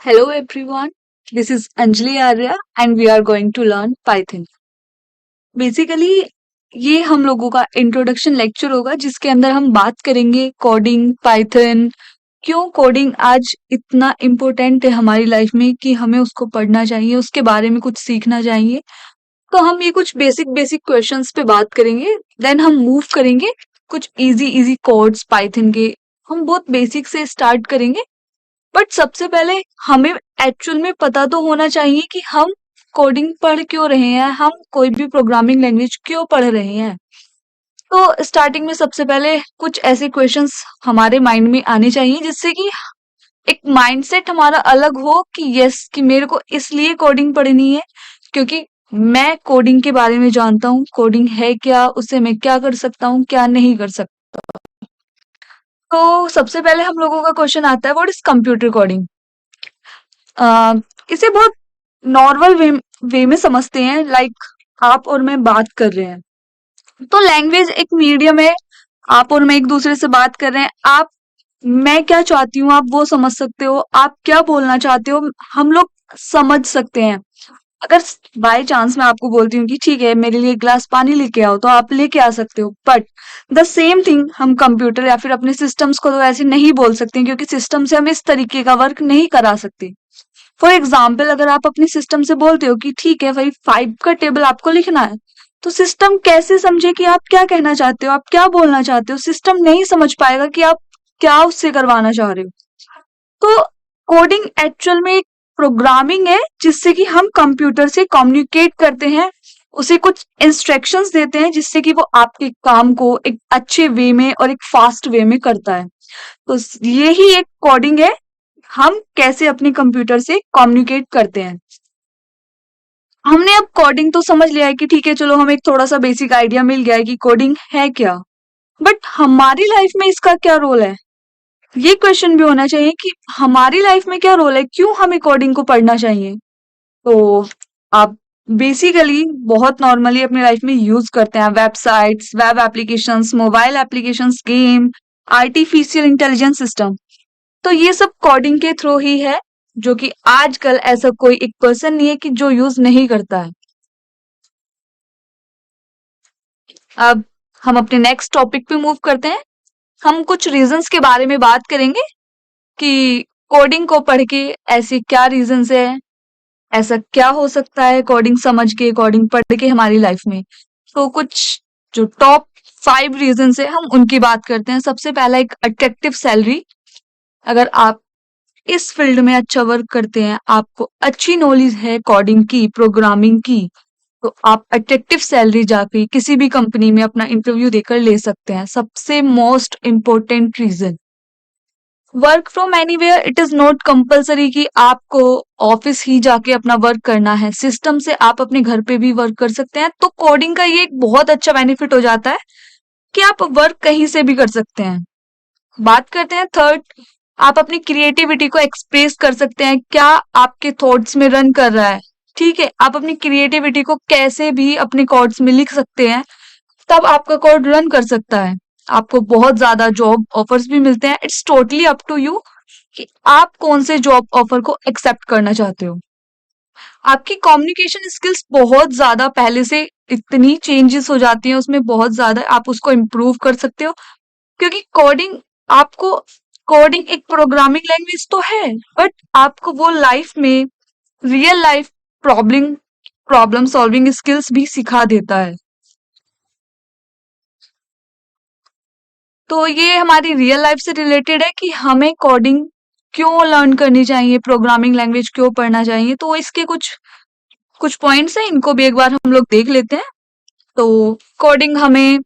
Hello everyone, this is Anjali Arya and we are going to learn Python. Basically ये हम लोगों का introduction lecture होगा जिसके अंदर हम बात करेंगे कोडिंग, पाइथन, क्यों कोडिंग आज इतना इम्पोर्टेंट है हमारी लाइफ में कि हमें उसको पढ़ना चाहिए, उसके बारे में कुछ सीखना चाहिए। तो हम ये कुछ बेसिक बेसिक क्वेश्चंस पे बात करेंगे, देन हम मूव करेंगे कुछ इजी इजी कोड्स पाइथन के। हम बहुत बेसिक से स्टार्ट करेंगे, बट सबसे पहले हमें एक्चुअल में पता तो होना चाहिए कि हम कोडिंग पढ़ क्यों रहे हैं, हम कोई भी प्रोग्रामिंग लैंग्वेज क्यों पढ़ रहे हैं। तो स्टार्टिंग में सबसे पहले कुछ ऐसे क्वेश्चंस हमारे माइंड में आने चाहिए जिससे कि एक माइंडसेट हमारा अलग हो कि यस कि मेरे को इसलिए कोडिंग पढ़नी है क्योंकि मैं कोडिंग के बारे में जानता हूँ, कोडिंग है क्या, उससे मैं क्या कर सकता हूँ, क्या नहीं कर सकता। तो सबसे पहले हम लोगों का क्वेश्चन आता है, व्हाट इज कंप्यूटर कोडिंग। अ, इसे बहुत नॉर्मल वे में समझते हैं, लाइक आप और मैं बात कर रहे हैं। तो लैंग्वेज एक मीडियम है, आप और मैं एक दूसरे से बात कर रहे हैं। आप मैं क्या चाहती हूँ आप वो समझ सकते हो, आप क्या बोलना चाहते हो हम लोग समझ सकते हैं। अगर बाय चांस मैं आपको बोलती हूँ कि ठीक है मेरे लिए एक गिलास पानी लेके आओ, तो आप लेके आ सकते हो, बट द सेम थिंग हम कंप्यूटर या फिर अपने सिस्टम्स को तो ऐसे नहीं बोल सकते क्योंकि सिस्टम से हम इस तरीके का वर्क नहीं करा सकते। फॉर एग्जाम्पल अगर आप अपने सिस्टम से बोलते हो कि ठीक है भाई 5 का टेबल आपको लिखना है, तो सिस्टम कैसे समझे कि आप क्या कहना चाहते हो, आप क्या बोलना चाहते हो। सिस्टम नहीं समझ पाएगा कि आप क्या उससे करवाना चाह रहे हो। तो कोडिंग एक्चुअल में एक प्रोग्रामिंग है जिससे कि हम कंप्यूटर से कम्युनिकेट करते हैं, उसे कुछ इंस्ट्रक्शंस देते हैं जिससे कि वो आपके काम को एक अच्छे वे में और एक फास्ट वे में करता है। तो ये ही एक कोडिंग है, हम कैसे अपने कंप्यूटर से कम्युनिकेट करते हैं। हमने अब कोडिंग तो समझ लिया है कि ठीक है चलो हमें एक थोड़ा सा बेसिक आइडिया मिल गया है कि कोडिंग है क्या, बट हमारी लाइफ में इसका क्या रोल है। ये क्वेश्चन भी होना चाहिए कि हमारी लाइफ में क्या रोल है, क्यों हमें कोडिंग को पढ़ना चाहिए। तो आप बेसिकली बहुत नॉर्मली अपनी लाइफ में यूज करते हैं websites, web applications, mobile applications, game, artificial intelligence system. तो ये सब कोडिंग के थ्रू ही है, जो कि आजकल ऐसा कोई एक पर्सन नहीं है कि जो यूज नहीं करता है। अब हम अपने नेक्स्ट टॉपिक पे मूव करते हैं। हम कुछ रीजंस के बारे में बात करेंगे कि कोडिंग को पढ़ के ऐसे क्या रीजंस है, ऐसा क्या हो सकता है कोडिंग समझ के, कोडिंग पढ़ के हमारी लाइफ में। तो कुछ जो टॉप 5 रीजंस है हम उनकी बात करते हैं। सबसे पहला एक अट्रैक्टिव सैलरी। अगर आप इस फील्ड में अच्छा वर्क करते हैं, आपको अच्छी नॉलेज है कोडिंग की, प्रोग्रामिंग की, तो आप अट्रैक्टिव सैलरी जाके किसी भी कंपनी में अपना इंटरव्यू देकर ले सकते हैं। सबसे most important reason, work from anywhere. It is not compulsory कि आपको ऑफिस ही जाके अपना वर्क करना है, सिस्टम से आप अपने घर पे भी वर्क कर सकते हैं। तो कोडिंग का ये एक बहुत अच्छा बेनिफिट हो जाता है कि आप वर्क कहीं से भी कर सकते हैं। बात करते हैं थर्ड, आप अपनी क्रिएटिविटी को एक्सप्रेस कर सकते हैं, क्या आपके थॉट्स में रन कर रहा है। ठीक है, आप अपनी क्रिएटिविटी को कैसे भी अपने कोड्स में लिख सकते हैं, तब आपका कोड रन कर सकता है। आपको बहुत ज्यादा जॉब ऑफर्स भी मिलते हैं। It's totally up to you कि आप कौन से जॉब ऑफर को एक्सेप्ट करना चाहते हो। आपकी कम्युनिकेशन स्किल्स बहुत ज्यादा पहले से इतनी चेंजेस हो जाती हैं, उसमें बहुत ज्यादा आप उसको इम्प्रूव कर सकते हो, क्योंकि कोडिंग आपको, कोडिंग एक प्रोग्रामिंग लैंग्वेज तो है, बट आपको वो लाइफ में real life problem problem solving skills भी सिखा देता है। तो ये हमारी रियल लाइफ से रिलेटेड है कि हमें कोडिंग क्यों लर्न करनी चाहिए, प्रोग्रामिंग लैंग्वेज क्यों पढ़ना चाहिए। तो इसके कुछ कुछ पॉइंट्स हैं, इनको भी एक बार हम लोग देख लेते हैं। तो कोडिंग हमें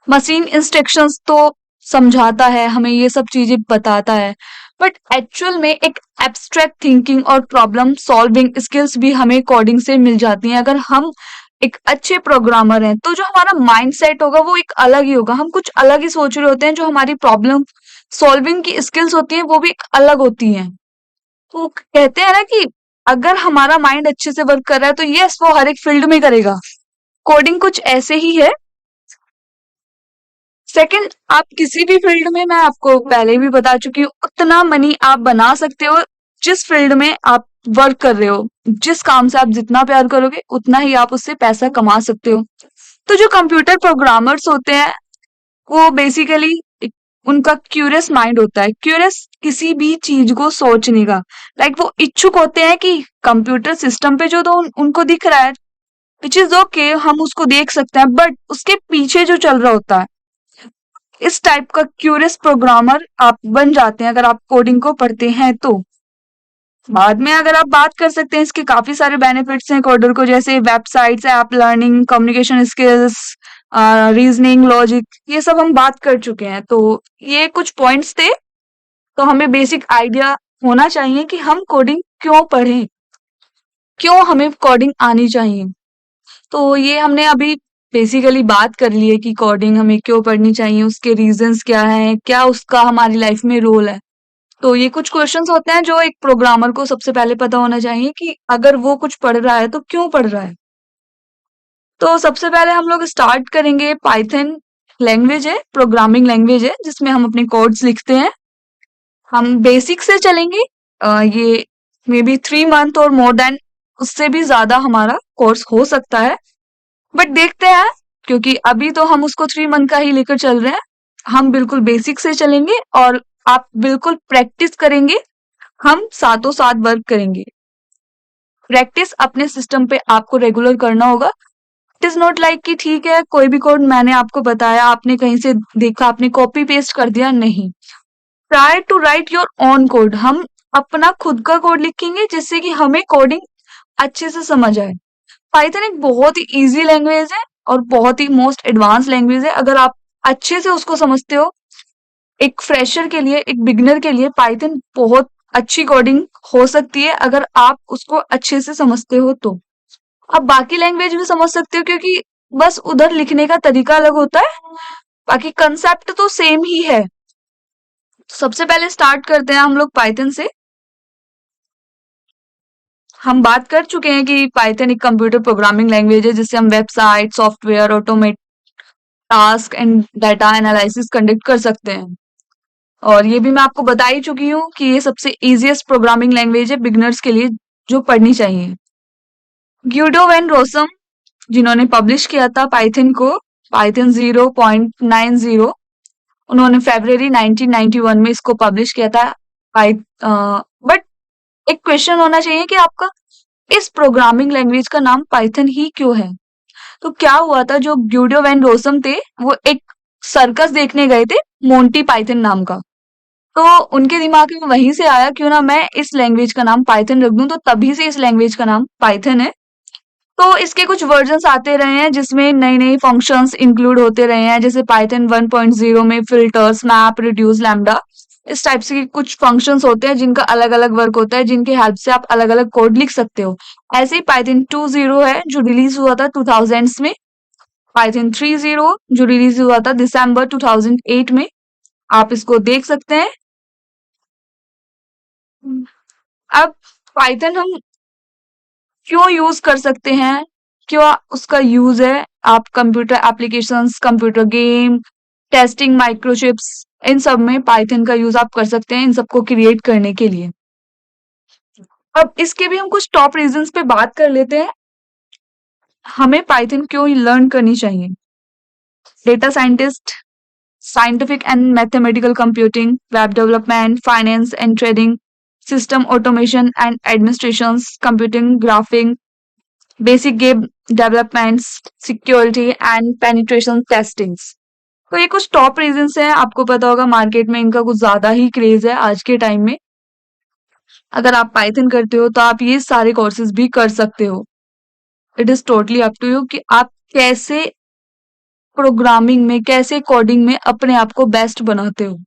मशीन इंस्ट्रक्शंस तो समझाता है, हमें ये सब चीजें बताता है, बट एक्चुअल में एक एब्स्ट्रैक्ट थिंकिंग और प्रॉब्लम सॉल्विंग स्किल्स भी हमें कोडिंग से मिल जाती हैं। अगर हम एक अच्छे प्रोग्रामर हैं तो जो हमारा माइंड सेट होगा वो एक अलग ही होगा, हम कुछ अलग ही सोच रहे होते हैं। जो हमारी प्रॉब्लम सॉल्विंग की स्किल्स होती हैं वो भी एक अलग होती हैं। तो कहते हैं ना कि अगर हमारा माइंड अच्छे से वर्क कर रहा है तो यस वो हर एक फील्ड में करेगा। कोडिंग कुछ ऐसे ही है। सेकंड, आप किसी भी फील्ड में, मैं आपको पहले भी बता चुकी हूँ, उतना मनी आप बना सकते हो जिस फील्ड में आप वर्क कर रहे हो, जिस काम से आप जितना प्यार करोगे उतना ही आप उससे पैसा कमा सकते हो। तो जो कंप्यूटर प्रोग्रामर्स होते हैं वो बेसिकली उनका क्यूरियस माइंड होता है, क्यूरियस किसी भी चीज को सोचने का। लाइक वो इच्छुक होते हैं कि कंप्यूटर सिस्टम पे जो तो उनको दिख रहा है, विच इज ओके, हम उसको देख सकते हैं, बट उसके पीछे जो चल रहा होता है, इस टाइप का क्यूरियस प्रोग्रामर आप बन जाते हैं अगर आप कोडिंग को पढ़ते हैं तो। बाद में अगर आप बात कर सकते हैं, इसके काफी सारे बेनिफिट्स हैं कोडर को, जैसे websites, app learning, communication skills, reasoning, logic, ये सब हम बात कर चुके हैं। तो ये कुछ पॉइंट्स थे। तो हमें बेसिक आइडिया होना चाहिए कि हम कोडिंग क्यों पढ़ें, क्यों हमें कोडिंग आनी चाहिए। तो ये हमने अभी बेसिकली बात कर ली है कि कोडिंग हमें क्यों पढ़नी चाहिए, उसके रीजंस क्या हैं, क्या उसका हमारी लाइफ में रोल है। तो ये कुछ क्वेश्चंस होते हैं जो एक प्रोग्रामर को सबसे पहले पता होना चाहिए कि अगर वो कुछ पढ़ रहा है तो क्यों पढ़ रहा है। तो सबसे पहले हम लोग स्टार्ट करेंगे, पाइथन लैंग्वेज है, प्रोग्रामिंग लैंग्वेज है जिसमें हम अपने कोड्स लिखते हैं। हम बेसिक से चलेंगे। ये मे बी 3 मंथ और मोर देन उससे भी ज्यादा हमारा कोर्स हो सकता है, बट देखते हैं, क्योंकि अभी तो हम उसको 3 मंथ का ही लेकर चल रहे हैं। हम बिल्कुल बेसिक से चलेंगे और आप बिल्कुल प्रैक्टिस करेंगे, हम साथों साथ वर्क करेंगे। प्रैक्टिस अपने सिस्टम पे आपको रेगुलर करना होगा। इट इज नॉट लाइक कि ठीक है कोई भी कोड मैंने आपको बताया, आपने कहीं से देखा, आपने कॉपी पेस्ट कर दिया, नहीं। Try to write your own code. हम अपना खुद का कोड लिखेंगे जिससे कि हमें कोडिंग अच्छे से समझ आए। पाइथन एक बहुत ही इजी लैंग्वेज है और बहुत ही मोस्ट एडवांस लैंग्वेज है। अगर आप अच्छे से उसको समझते हो, एक फ्रेशर के लिए, एक बिगिनर के लिए पाइथन बहुत अच्छी कोडिंग हो सकती है अगर आप उसको अच्छे से समझते हो तो। आप बाकी लैंग्वेज भी समझ सकते हो क्योंकि बस उधर लिखने का तरीका अलग होता है, बाकी कंसेप्ट तो सेम ही है। सबसे पहले स्टार्ट करते हैं हम लोग पाइथन से। हम बात कर चुके हैं कि पाइथन एक कंप्यूटर प्रोग्रामिंग लैंग्वेज है जिससे हम website, software, automate task and data analysis conduct कर सकते हैं। और ये भी मैं आपको बता ही चुकी हूँ कि ये सबसे इजीएस्ट प्रोग्रामिंग लैंग्वेज है बिगिनर्स के लिए जो पढ़नी चाहिए। ग्यूडो वैन रोसम जिन्होंने पब्लिश किया था पाइथन को, पाइथन 0.90, उन्होंने फरवरी 1991 में इसको पब्लिश किया था। बट एक क्वेश्चन होना चाहिए कि आपका इस प्रोग्रामिंग लैंग्वेज का नाम पाइथन ही क्यों है। तो क्या हुआ था, जो ग्यूडो वैन रोसम थे वो एक सर्कस देखने गए थे मोंटी पाइथन नाम का। तो उनके दिमाग में वहीं से आया क्यों ना मैं इस लैंग्वेज का नाम पाइथन रख दूं, तो तभी से इस लैंग्वेज का नाम पाइथन है। तो इसके कुछ वर्जन्स आते रहे हैं जिसमें नई नई फंक्शंस इंक्लूड होते रहे हैं, जैसे पाइथन 1.0 में फिल्टर्स, मैप, रिड्यूस, लैम्डा, इस टाइप से कुछ फंक्शंस होते हैं जिनका अलग अलग वर्क होता है, जिनके हेल्प से आप अलग अलग कोड लिख सकते हो। ऐसे ही पाइथन 2.0 है जो रिलीज हुआ था 2000s में, पाइथन 3.0 जो रिलीज हुआ था दिसंबर 2008 में, आप इसको देख सकते हैं। अब पाइथन हम क्यों यूज कर सकते हैं, क्या उसका यूज है, आप computer applications, computer game, testing, microchips, इन सब में पाइथन का यूज आप कर सकते हैं इन सबको क्रिएट करने के लिए। अब इसके भी हम कुछ टॉप रीजंस पे बात कर लेते हैं, हमें पाइथन क्यों लर्न करनी चाहिए। Data scientist, scientific and mathematical computing, web development, finance and trading, system automation and administration, computing, graphic, basic game developments, security and penetration testings. तो ये कुछ टॉप रीजंस हैं, आपको पता होगा मार्केट में इनका कुछ ज्यादा ही क्रेज है आज के टाइम में। अगर आप पाइथन करते हो तो आप ये सारे कोर्सेज भी कर सकते हो। It is totally up to you कि आप कैसे प्रोग्रामिंग में, कैसे कोडिंग में अपने आप को बेस्ट बनाते हो।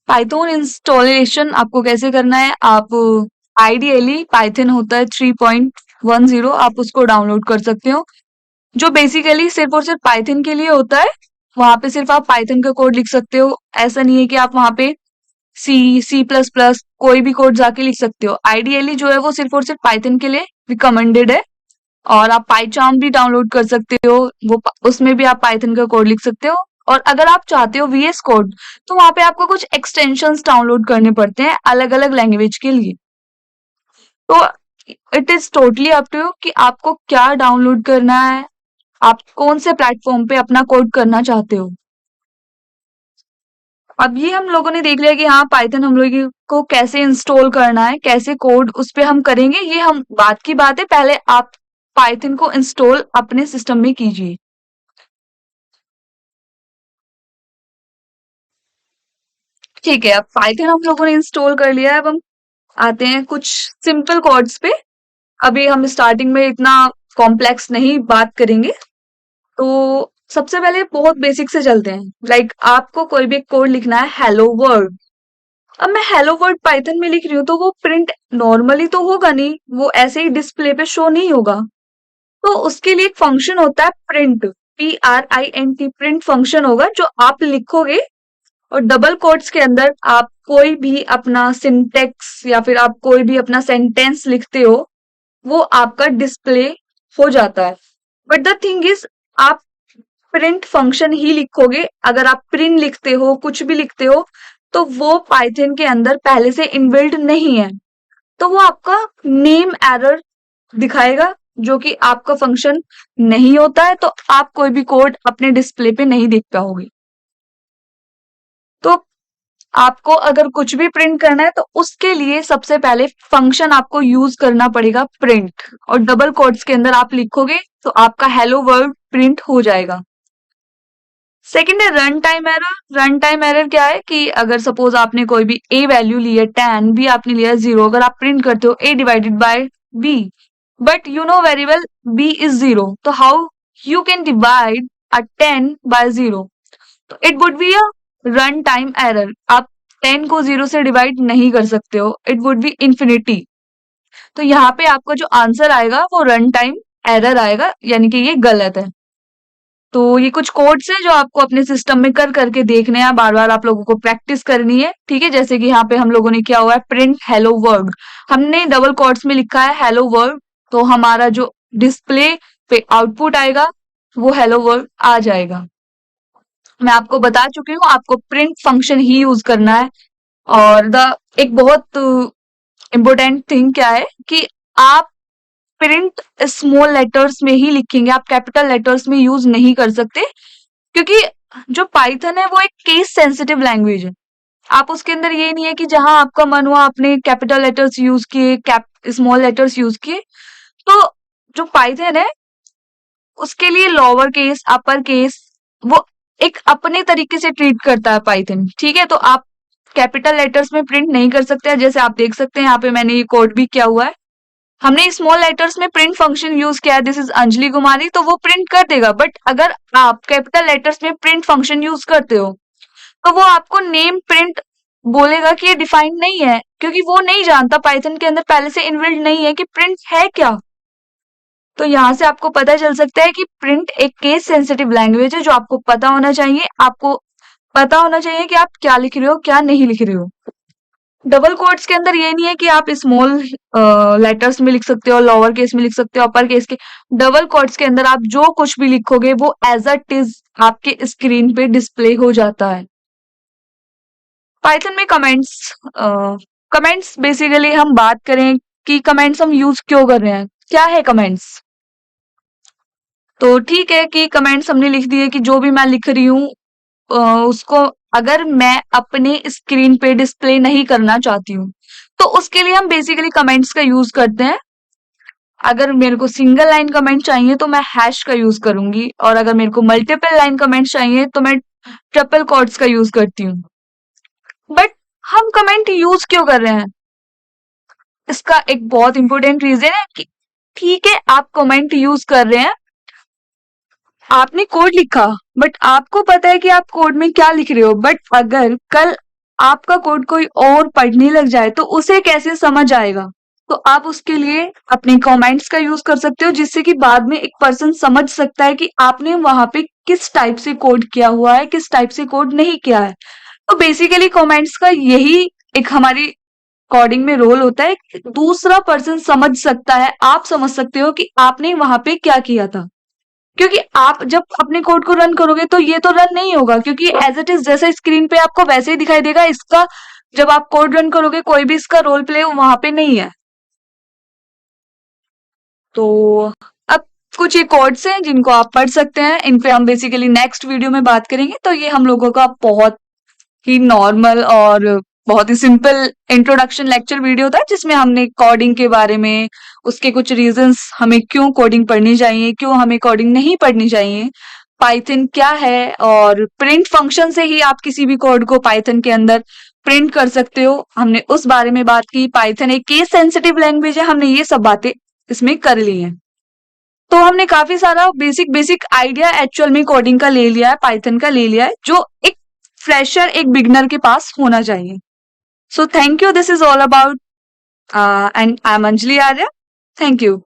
पाइथन इंस्टॉलेशन आपको कैसे करना है, आप आइडियली पाइथन होता है 3.10, आप उसको डाउनलोड कर सकते हो, जो बेसिकली सिर्फ और सिर्फ पाइथन के लिए होता है। वहां पे सिर्फ आप पाइथन का कोड लिख सकते हो, ऐसा नहीं है कि आप वहां पे C++ कोई भी कोड जाके लिख सकते हो। आइडियली जो है वो सिर्फ और सिर्फ पाइथन के लिए रिकमेंडेड है। और आप पाइचार्म भी डाउनलोड कर सकते हो, वो उसमें भी आप पाइथन का कोड लिख सकते हो। और अगर आप चाहते हो VS कोड तो वहां पे आपको कुछ एक्सटेंशंस डाउनलोड करने पड़ते हैं अलग अलग लैंग्वेज के लिए। तो it is totally up to you कि आपको क्या डाउनलोड करना है, आप कौन से प्लेटफॉर्म पे अपना कोड करना चाहते हो। अब ये हम लोगों ने देख लिया कि हाँ पाइथन हम लोगों को कैसे इंस्टॉल करना है, कैसे कोड उस पे हम करेंगे, ये हम बात की बात है। पहले आप पाइथन को इंस्टॉल अपने सिस्टम में कीजिए। ठीक है, अब पाइथन हम लोगों ने इंस्टॉल कर लिया है। अब हम आते हैं कुछ सिंपल कोड्स पे। अभी हम स्टार्टिंग में इतना कॉम्प्लेक्स नहीं बात करेंगे, तो सबसे पहले बहुत बेसिक से चलते हैं। आपको कोई भी कोड लिखना है हेलो वर्ल्ड। अब मैं हेलो वर्ड पाइथन में लिख रही हूँ तो वो प्रिंट नॉर्मली तो होगा नहीं, वो ऐसे ही डिस्प्ले पे शो नहीं होगा। तो उसके लिए एक फंक्शन होता है प्रिंट, PRINT, प्रिंट फंक्शन होगा जो आप लिखोगे और डबल कोट्स के अंदर आप कोई भी अपना सिंटेक्स या फिर आप कोई भी अपना सेंटेंस लिखते हो वो आपका डिस्प्ले हो जाता है। बट द थिंग इज आप प्रिंट फंक्शन ही लिखोगे। अगर आप प्रिंट लिखते हो, कुछ भी लिखते हो, तो वो पाइथन के अंदर पहले से इनबिल्ट नहीं है, तो वो आपका नेम एरर दिखाएगा जो कि आपका फंक्शन नहीं होता है, तो आप कोई भी कोड अपने डिस्प्ले पे नहीं देख पाओगे। तो आपको अगर कुछ भी प्रिंट करना है तो उसके लिए सबसे पहले फंक्शन आपको यूज करना पड़ेगा प्रिंट, और डबल कोट्स के अंदर आप लिखोगे तो आपका हेलो वर्ल्ड प्रिंट हो जाएगा। सेकेंड है run time error. Run time error क्या है कि अगर सपोज आपने कोई भी a वैल्यू ली है 10, b आपने लिया है 0, अगर आप प्रिंट करते हो a divided by b, but you know very well b is 0, तो how you can divide a 10 by 0? तो it would be a run time error. आप 10 को 0 से डिवाइड नहीं कर सकते हो, इट वुड बी इंफिनिटी। तो यहाँ पे आपका जो आंसर आएगा वो रन टाइम एरर आएगा, यानी कि ये गलत है। तो ये कुछ कोड्स हैं जो आपको अपने सिस्टम में कर करके देखने हैं, बार बार आप लोगों को प्रैक्टिस करनी है। ठीक है, जैसे कि यहाँ पे हम लोगों ने किया हुआ है प्रिंट हेलो वर्ल्ड, हमने डबल कोट्स में लिखा है हेलो वर्ल्ड, तो हमारा जो डिस्प्ले पे आउटपुट आएगा वो हेलो वर्ल्ड आ जाएगा। मैं आपको बता चुकी हूँ आपको प्रिंट फंक्शन ही यूज करना है। और द एक बहुत इम्पोर्टेंट थिंग क्या है कि आप प्रिंट स्मॉल लेटर्स में ही लिखेंगे, आप कैपिटल लेटर्स में यूज नहीं कर सकते, क्योंकि जो पाइथन है वो एक केस सेंसिटिव लैंग्वेज है। आप उसके अंदर ये नहीं है कि जहां आपका मन हुआ आपने कैपिटल लेटर्स यूज किए, कैप स्मॉल लेटर्स यूज किए। तो जो पाइथन है उसके लिए लोअर केस, अपर केस, वो एक अपने तरीके से ट्रीट करता है पाइथन। ठीक है, तो आप कैपिटल लेटर्स में प्रिंट नहीं कर सकते हैं। जैसे आप देख सकते हैं यहाँ पे मैंने ये कोड भी किया हुआ है, हमने स्मॉल लेटर्स में प्रिंट फंक्शन यूज किया है, दिस इज अंजलि कुमारी, तो वो प्रिंट कर देगा। बट अगर आप कैपिटल लेटर्स में प्रिंट फंक्शन यूज करते हो तो वो आपको नेम प्रिंट बोलेगा कि ये डिफाइंड नहीं है, क्योंकि वो नहीं जानता, पाइथन के अंदर पहले से इनबिल्ट नहीं है कि प्रिंट है क्या। तो यहाँ से आपको पता चल सकता है कि प्रिंट एक केस सेंसिटिव लैंग्वेज है जो आपको पता होना चाहिए। आपको पता होना चाहिए कि आप क्या लिख रहे हो, क्या नहीं लिख रहे हो। डबल कोट्स के अंदर ये नहीं है कि आप स्मॉल लेटर्स में लिख सकते हो, लोअर केस में लिख सकते हो, अपर केस के। डबल कोट्स के अंदर आप जो कुछ भी लिखोगे वो एज इट इज आपके स्क्रीन पे डिस्प्ले हो जाता है। पाइथन में कमेंट्स, कमेंट्स बेसिकली हम बात करें कि कमेंट्स हम यूज क्यों कर रहे हैं, क्या है कमेंट्स। तो ठीक है कि कमेंट्स हमने लिख दिए कि जो भी मैं लिख रही हूँ उसको अगर मैं अपने स्क्रीन पे डिस्प्ले नहीं करना चाहती हूँ तो उसके लिए हम बेसिकली कमेंट्स का यूज करते हैं। अगर मेरे को सिंगल लाइन कमेंट चाहिए तो मैं हैश का यूज करूंगी, और अगर मेरे को मल्टीपल लाइन कमेंट चाहिए तो मैं ट्रिपल कोट्स का यूज करती हूँ। बट हम कमेंट यूज क्यों कर रहे हैं, इसका एक बहुत इंपॉर्टेंट रीजन है कि ठीक है आप कमेंट यूज कर रहे हैं, आपने कोड लिखा, बट आपको पता है कि आप कोड में क्या लिख रहे हो। बट अगर कल आपका कोड कोई और पढ़ने लग जाए तो उसे कैसे समझ आएगा, तो आप उसके लिए अपने कमेंट्स का यूज कर सकते हो, जिससे कि बाद में एक पर्सन समझ सकता है कि आपने वहां पे किस टाइप से कोड किया हुआ है, किस टाइप से कोड नहीं किया है। तो बेसिकली कमेंट्स का यही एक हमारी कोडिंग में रोल होता है कि दूसरा पर्सन समझ सकता है, आप समझ सकते हो कि आपने वहां पे क्या किया था। क्योंकि आप जब अपने कोड को रन करोगे तो ये तो रन नहीं होगा, क्योंकि एज इट इज जैसा स्क्रीन पे आपको वैसे ही दिखाई देगा। इसका जब आप कोड रन करोगे कोई भी इसका रोल प्ले वहां पे नहीं है। तो अब कुछ ये कोड्स हैं जिनको आप पढ़ सकते हैं, इन पे हम बेसिकली नेक्स्ट वीडियो में बात करेंगे। तो ये हम लोगों का बहुत ही नॉर्मल और बहुत ही सिंपल इंट्रोडक्शन लेक्चर वीडियो था, जिसमें हमने कोडिंग के बारे में, उसके कुछ रीजंस, हमें क्यों कोडिंग पढ़नी चाहिए, क्यों हमें कोडिंग नहीं पढ़नी चाहिए, पाइथन क्या है, और प्रिंट फंक्शन से ही आप किसी भी कोड को पाइथन के अंदर प्रिंट कर सकते हो, हमने उस बारे में बात की। पाइथन एक केस सेंसिटिव लैंग्वेज है, हमने ये सब बातें इसमें कर ली हैं। तो हमने काफी सारा बेसिक बेसिक आइडिया एक्चुअल में कोडिंग का ले लिया है, पाइथन का ले लिया है, जो एक फ्रेशर, एक बिगनर के पास होना चाहिए। So thank you, this is all about and I am Anjali Arya. Thank you.